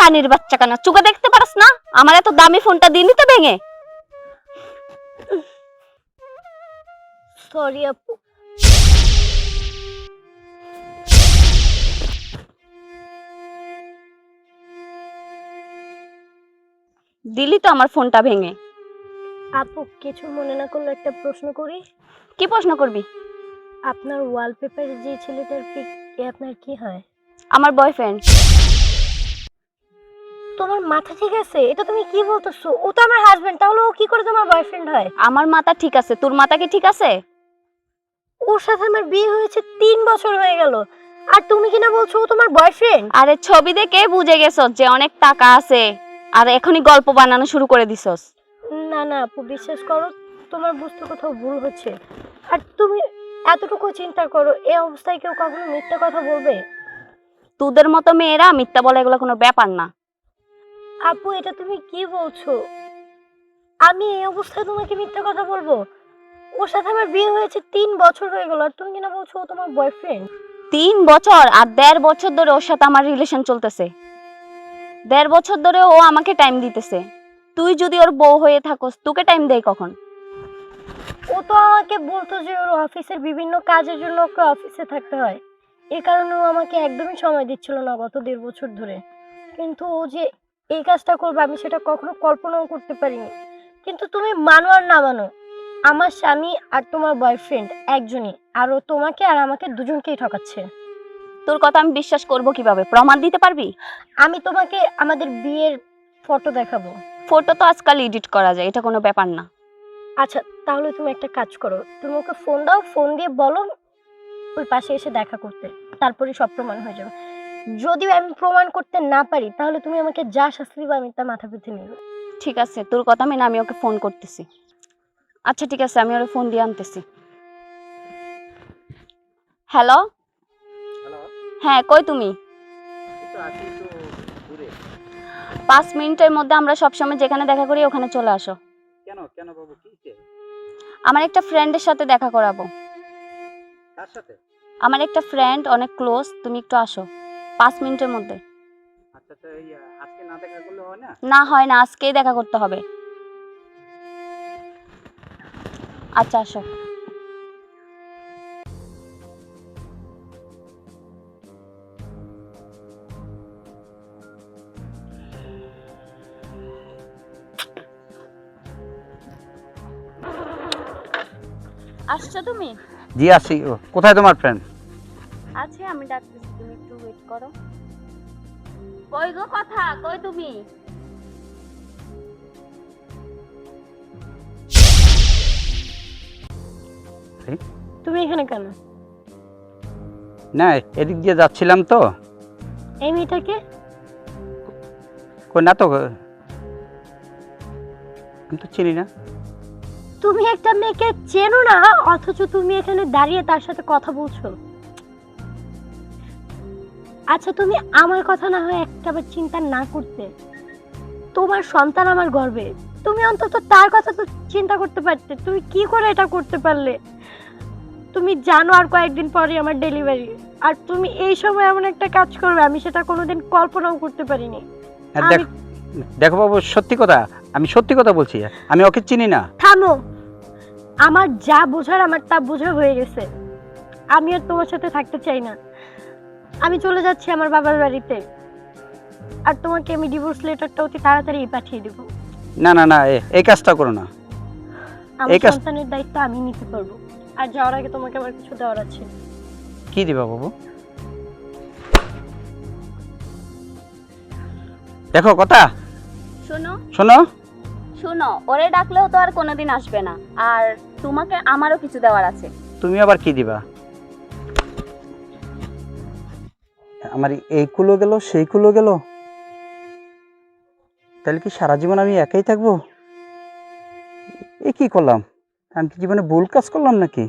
রানীর বাচ্চা কানা, চুকে দেখতে পারস না আমার এত দামি ফোনটা দিলি তো ভেঙে? সরি আপু। দিলি তো আমার ফোনটা ভেঙে। আপু কিছু মনে না করলে একটা প্রশ্ন করি? কি প্রশ্ন করবি? আপনার ওয়ালপেপারে যে ছেলেটার পিক, এ আপনার কি হয়? আমার বয়ফ্রেন্ড। তোমার মাথা ঠিক আছে? এটা তুমি কি বলতেছো? ও তো আমার হাজবেন্ড, তাহলে ও কি করে তোমার বয়ফ্রেন্ড হয়? আমার মাথা ঠিক আছে, তোর মাথা কি ঠিক আছে? ওর সাথে আমার বিয়ে হয়েছে 3 বছর হয়ে গেল, আর তুমি কিনা বলছো ও তোমার বয়ফ্রেন্ড? আরে ছবি দেখে বুঝে গেছস যে অনেক টাকা আছে, আর এখনই গল্প বানানো শুরু করে দিছস। না না আপু, বিশ্বাস করো, তোমার বুঝতে কোথাও ভুল হচ্ছে। আর তুমি এতটুকু চিন্তা করো, এই অবস্থায় কেউ কখনো মিথ্যা কথা বলবে? তোদের মতো মেয়েরা মিথ্যা বলে এগুলো কোনো ব্যাপার না। আপু এটা তুমি কি বলছো? আমি এই অবস্থায় তোমাকে মিথ্যা কথা বলবো? ওর সাথে আমার বিয়ে হয়েছে 3 বছর হয়ে গেল, আর তুমি কিনা বলছো ও তোমার বয়ফ্রেন্ড? 3 বছর? আর 1.5 বছর ধরে ওর সাথে আমার রিলেশন চলতেছে। 1.5 বছর ধরে ও আমাকে টাইম দিতেছে। তুই যদি ওর বউ হয়ে থাকস, তোকে টাইম দেয় কখন? ও তো আমাকে বলতো যে ওর অফিসের বিভিন্ন কাজের জন্য ওকে অফিসে থাকতে হয়, এই কারণে ও আমাকে একদমই সময় দিচ্ছিল না গত 1.5 বছর ধরে। কিন্তু ও যে এই কাজটা করবে আমি সেটা কখনো কল্পনাও করতে পারিনি। কিন্তু তুমি মানো আর না মানো, আমার স্বামী আর তোমার বয়ফ্রেন্ড একজনই, আর ও তোমাকে আর আমাকে দুজনকেই ঠকাচ্ছে। তোর কথা আমি বিশ্বাস করব কিভাবে? প্রমাণ দিতে পারবি? আমি তোমাকে আমাদের বিয়ের ফটো দেখাবো। ফটো তো আজকাল এডিট করা যায়, এটা কোনো ব্যাপার না। আচ্ছা তাহলে তুমি একটা কাজ করো, তুমি ওকে ফোন দাও, ফোন দিয়ে বলো ওই পাশে এসে দেখা করতে, তারপরে সব প্রমাণ হয়ে যাবে। যদিও আমি প্রমাণ করতে না পারি, তাহলে তুমি আমাকে যা শাস্তি দিবে আমি তা মাথা পেতে নিব। ঠিক আছে, তোর কথা মেনে আমি ওকে ফোন করতেছি। আচ্ছা ঠিক আছে, আমি ওর ফোন দিয়ে আনতেছি। হ্যালো। হ্যালো। হ্যাঁ, কই তুমি? এই তো আছি একটু দূরে। 5 মিনিটের মধ্যে আমরা সবসময় যেখানে দেখা করি ওখানে চলে আসো। কেন কেন বাবু, কি হয়েছে? আমার একটা ফ্রেন্ডের সাথে দেখা করাবো। কার সাথে? আমার একটা ফ্রেন্ড অনেক ক্লোজ, তুমি একটু আসো 5 মিনিটের মধ্যে। আচ্ছা আচ্ছা, এই আজকে না দেখা করলে হয় না? না হয় না, আজকেই দেখা করতে হবে। আচ্ছা আসো। আসছো তুমি? জি আসি। কোথায় তোমার ফ্রেন্ড? আছে, আমি ডাকতেছি, তুমি একটু ওয়েট করো। কই গো কথা, কই তুমি? তুমি এখানে কেন? না, এদিক দিয়ে যাচ্ছিলাম তো। এই মেয়েটাকে? কই না তো, আমি তো চিনি না। তুমি একটা মেয়েকে চেনো না, অথচ তুমি এখানে দাঁড়িয়ে তার সাথে কথা বলছো। আচ্ছা তুমি আমার কথা না হয় একটাবার চিন্তা না করতে? তোমার সন্তান আমার গর্বে, তুমি অন্তত তার কথা তো চিন্তা করতে পারতে। তুমি কি করে এটা করতে পারলে? তুমি জানো আর কয়েকদিন পরে আমার ডেলিভারি, আর তুমি এই সময় এমন একটা কাজ করবে আমি সেটা কোনোদিন কল্পনাও করতে পারিনি। আর আমি- দেখো বাবু, সত্যি কথা, আমি সত্যি কথা বলছি, আমি ওকে চিনি না। থামো, আমার যা বোঝার আমার তা বোঝা হয়ে গেছে। আমি আর তোমার সাথে থাকতে চাই না। আমি চলে যাচ্ছি আমার বাবার বাড়িতে, আর তোমাকে আমি ডিভোর্স লেটারটা অতি তাড়াতাড়ি পাঠিয়ে দেবো। না না না, এই কাজটা করো না। আমার এই কাজ- সন্তানের দায়িত্ব আমি নিতে পারবো, আর যাওয়ার আগে তোমাকে আমার কিছু দেওয়ার আছে। কি দিবা বাবু? দেখো কথা শোনো শোনো। শোনো, ওরে ডাকলেও তো আর কোনোদিন আসবে না, আর তোমাকে আমারও কিছু দেওয়ার আছে। তুমি আবার কি দিবা? আমার এই কুলো গেল, সেই কুলো গেল, তাহলে কি সারা জীবন আমি একাই থাকবো? এ কি করলাম? আমি কি জীবনে ভুল কাজ করলাম নাকি?